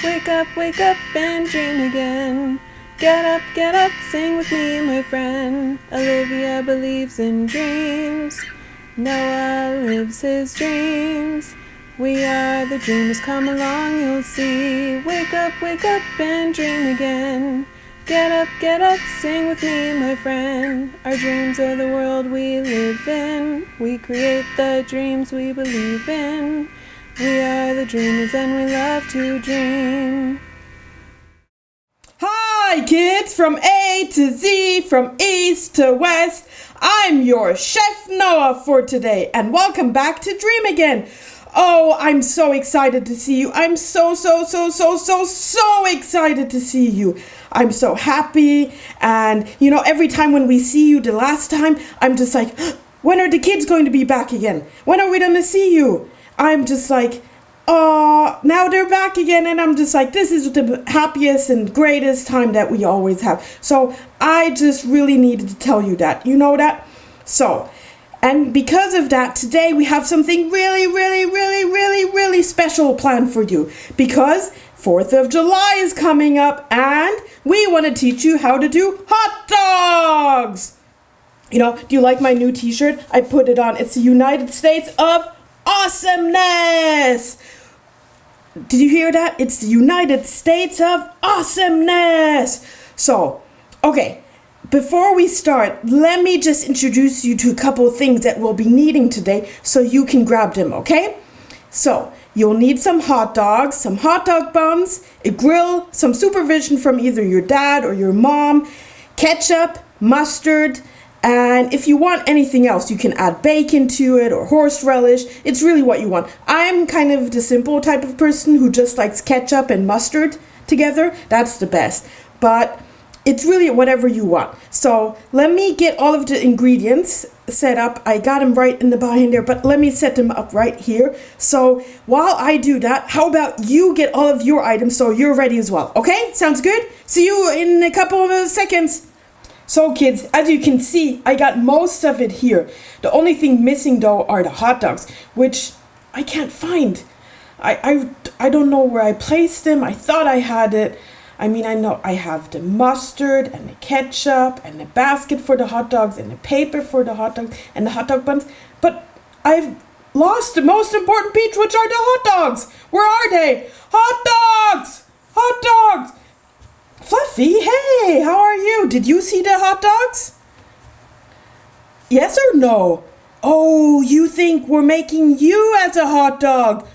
wake up and dream again. Get up, sing with me, my friend. Olivia believes in dreams. Noah lives his dreams. We are the dreamers, come along, you'll see. Wake up and dream again. Get up, sing with me, my friend. Our dreams are the world we live in. We create the dreams we believe in. We are the dreamers and we love to dream. Hi kids, from A to Z, from East to West. I'm your Chef Noah for today and welcome back to Dream Again. Oh, I'm so excited to see you. I'm so excited to see you. I'm so happy. And you know, every time when we see you the last time, I'm just like, when are the kids going to be back again? When are we going to see you? I'm just like, oh, now they're back again. And I'm just like, this is the happiest and greatest time that we always have. So I just really needed to tell you that. You know that? So, and because of that, today we have something really special planned for you. Because 4th of July is coming up and we want to teach you how to do hot dogs. You know, do you like my new t-shirt? I put it on. It's the United States of Awesomeness. Did you hear that? It's the United States of Awesomeness. So, okay. Before we start, let me just introduce you to a couple of things that we'll be needing today so you can grab them, okay? So, you'll need some hot dogs, some hot dog buns, a grill, some supervision from either your dad or your mom, ketchup, mustard, and if you want anything else, you can add bacon to it or horse relish. It's really what you want. I'm kind of the simple type of person who just likes ketchup and mustard together. That's the best. But it's really whatever you want. So let me get all of the ingredients set up. I got them right in the behind there, but let me set them up right here. So while I do that, how about you get all of your items so you're ready as well? Okay, sounds good? See you in a couple of seconds. So kids, as you can see, I got most of it here. The only thing missing though are the hot dogs, which I can't find. I don't know where I placed them. I thought I had it. I mean, I know I have the mustard and the ketchup and the basket for the hot dogs and the paper for the hot dogs and the hot dog buns. But I've lost the most important piece, which are the hot dogs. Where are they? Hot dogs! Hot dogs! Fluffy, hey, how are you? Did you see the hot dogs? Yes or no? Oh, you think we're making you as a hot dog?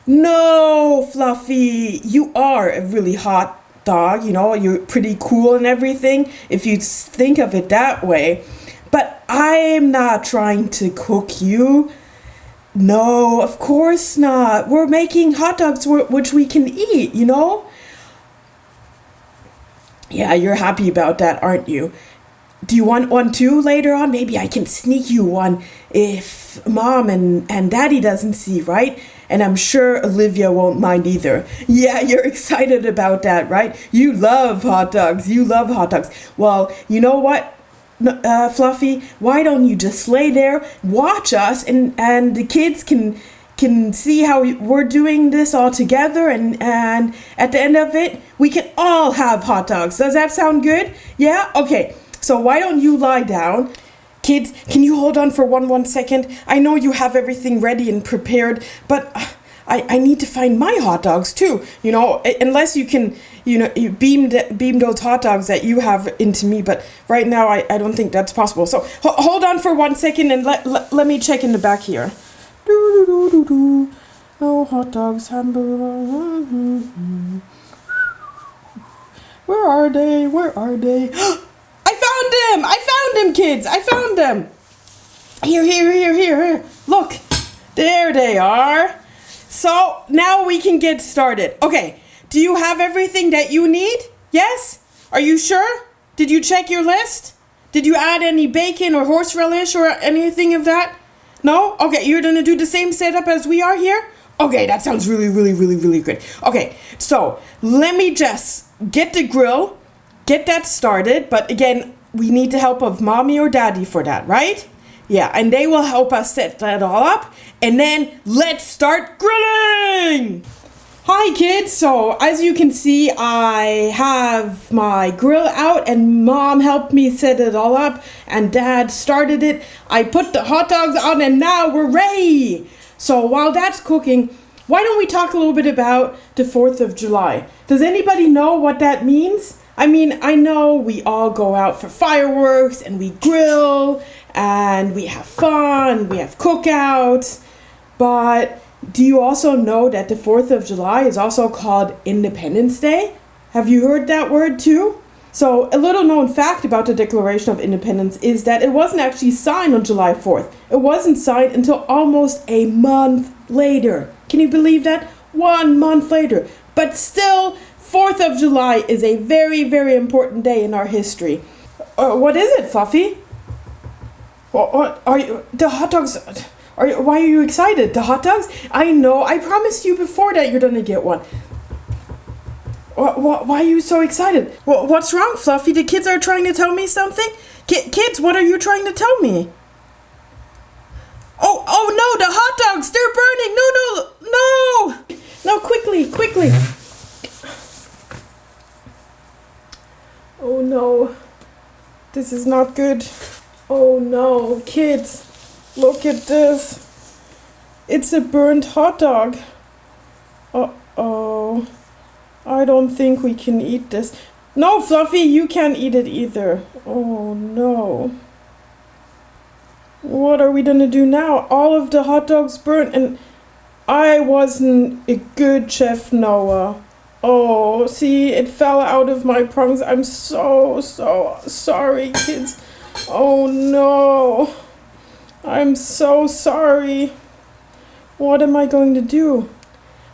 No, Fluffy, you are a really hot dog. You know, you're pretty cool and everything, if you think of it that way. But I'm not trying to cook you. No, of course not. We're making hot dogs which we can eat, you know? Yeah, you're happy about that, aren't you? Do you want one too later on? Maybe I can sneak you one if Mom and Daddy doesn't see, right? And I'm sure Olivia won't mind either. Yeah, you're excited about that, right? You love hot dogs. You love hot dogs. Well, you know what, Fluffy? Why don't you just lay there, watch us, and the kids can see how we're doing this all together, and at the end of it, we can all have hot dogs. Does that sound good? Yeah? Okay. So why don't you lie down? Kids, can you hold on for one second? I know you have everything ready and prepared, but I need to find my hot dogs too. You know, unless you can, you know, you beam those hot dogs that you have into me. But right now, I don't think that's possible. So hold on for 1 second and let me check in the back here. Oh, hot dogs, hamburger. Where are they? Where are they? I found them, kids. I found them. Here. Look, there they are. So now we can get started. Okay, do you have everything that you need? Yes? Are you sure? Did you check your list? Did you add any bacon or horse relish or anything of that? No? Okay, you're gonna do the same setup as we are here? Okay, that sounds really good. Okay, so let me just get the grill, get that started. But again, we need the help of Mommy or Daddy for that, right? Yeah, and they will help us set that all up. And then let's start grilling! Hi kids, so as you can see I have my grill out and Mom helped me set it all up and Dad started it. I put the hot dogs on and now we're ready. So while that's cooking, why don't we talk a little bit about the 4th of July? Does anybody know what that means? I mean, I know we all go out for fireworks and we grill and we have fun, we have cookouts, but do you also know that the 4th of July is also called Independence Day? Have you heard that word too? So a little known fact about the Declaration of Independence is that it wasn't actually signed on July 4th. It wasn't signed until almost a month later. Can you believe that? 1 month later. But still, 4th of July is a very, very important day in our history. What is it, Fluffy? What are you, the hot dogs... why are you excited? The hot dogs? I know. I promised you before that you're gonna get one. Why are you so excited? What's wrong, Fluffy? The kids are trying to tell me something? Kids, what are you trying to tell me? Oh no, the hot dogs! They're burning! No! No, quickly! Oh no. This is not good. Oh no, kids. Look at this. It's a burnt hot dog. Uh-oh. I don't think we can eat this. No, Fluffy, you can't eat it either. Oh, no. What are we gonna do now? All of the hot dogs burnt and I wasn't a good chef, Noah. Oh, see, it fell out of my prongs. I'm so sorry, kids. Oh, no. I'm so sorry. What am I going to do?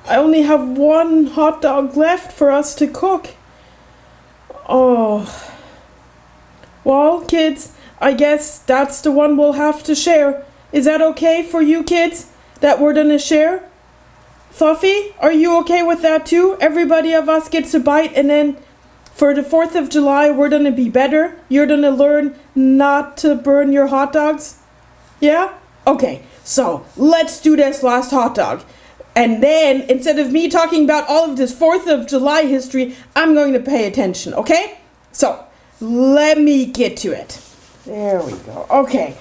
I only have 1 hot dog left for us to cook. Oh. Well, kids, I guess that's the one we'll have to share. Is that okay for you kids? That we're gonna share? Fluffy, are you okay with that too? Everybody of us gets a bite and then for the 4th of July, we're gonna be better. You're gonna learn not to burn your hot dogs. Yeah? Okay, so let's do this last hot dog. And then, instead of me talking about all of this 4th of July history, I'm going to pay attention, okay? So, let me get to it. There we go. Okay.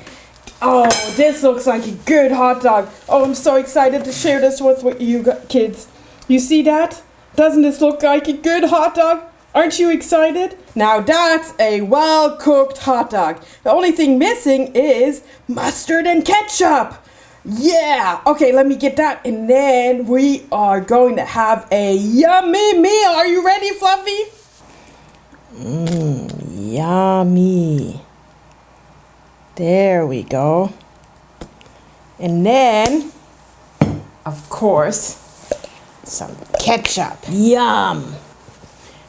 Oh, this looks like a good hot dog. Oh, I'm so excited to share this with you kids. You see that? Doesn't this look like a good hot dog? Aren't you excited? Now that's a well-cooked hot dog. The only thing missing is mustard and ketchup. Yeah! Okay, let me get that. And then we are going to have a yummy meal. Are you ready, Fluffy? Yummy. There we go. And then, of course, some ketchup. Yum!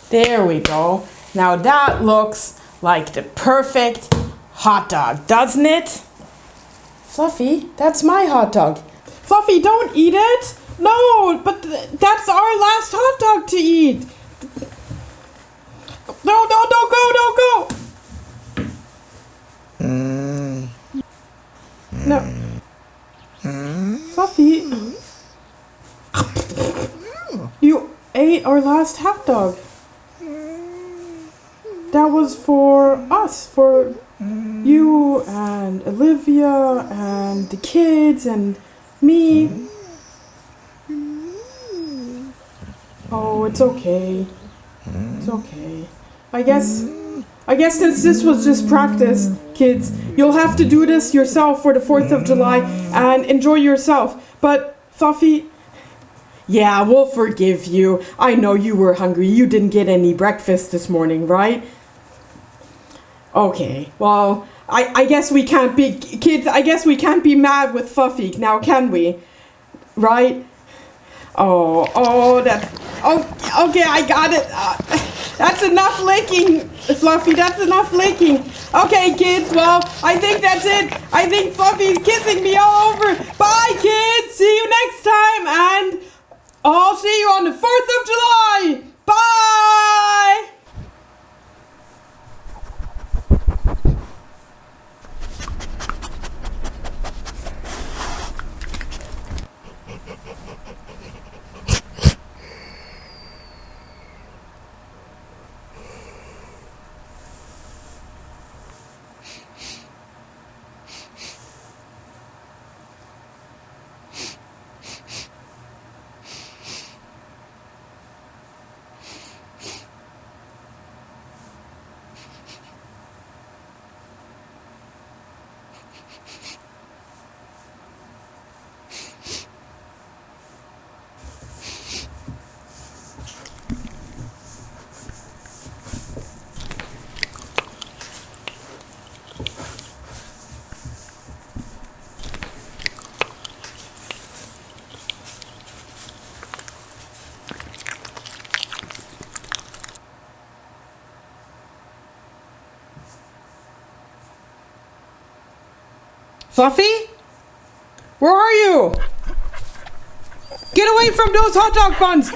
There we go. Now that looks like the perfect hot dog, doesn't it? Fluffy, that's my hot dog. Fluffy, don't eat it. No, but that's our last hot dog to eat. No, don't go. No. Fluffy, you ate our last hot dog. That was for us, for you and Olivia and the kids and me. Oh, it's okay. It's okay. I guess since this was just practice, kids, you'll have to do this yourself for the 4th of July and enjoy yourself. But, Fluffy, yeah, we'll forgive you. I know you were hungry. You didn't get any breakfast this morning, right? Okay, well, I guess we can't be, kids, I guess we can't be mad with Fluffy now, can we? Right? Oh, okay, I got it. That's enough licking, Fluffy, that's enough licking. Okay, kids, well, I think that's it. I think Fluffy's kissing me all over. Bye, kids, see you next time, and I'll see you on the 4th of July. Bye! Fluffy? Where are you? Get away from those hot dog buns!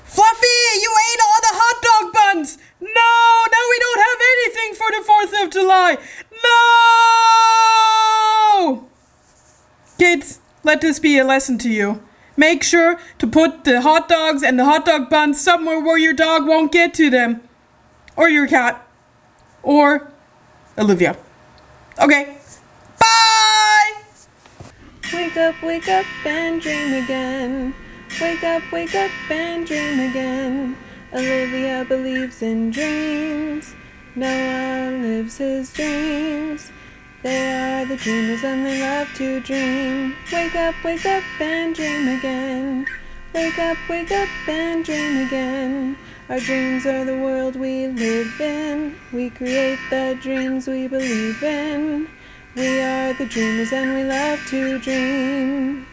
Fluffy, you ate all the hot dog buns! No, now we don't have anything for the 4th of July! No! Kids, let this be a lesson to you. Make sure to put the hot dogs and the hot dog buns somewhere where your dog won't get to them. Or your cat. Or Olivia. Okay. Bye! Wake up and dream again. Wake up and dream again. Olivia believes in dreams. Noah lives his dreams. They are the dreamers and they love to dream. Wake up and dream again. Wake up and dream again. Our dreams are the world we live in. We create the dreams we believe in. We are the dreamers and we love to dream.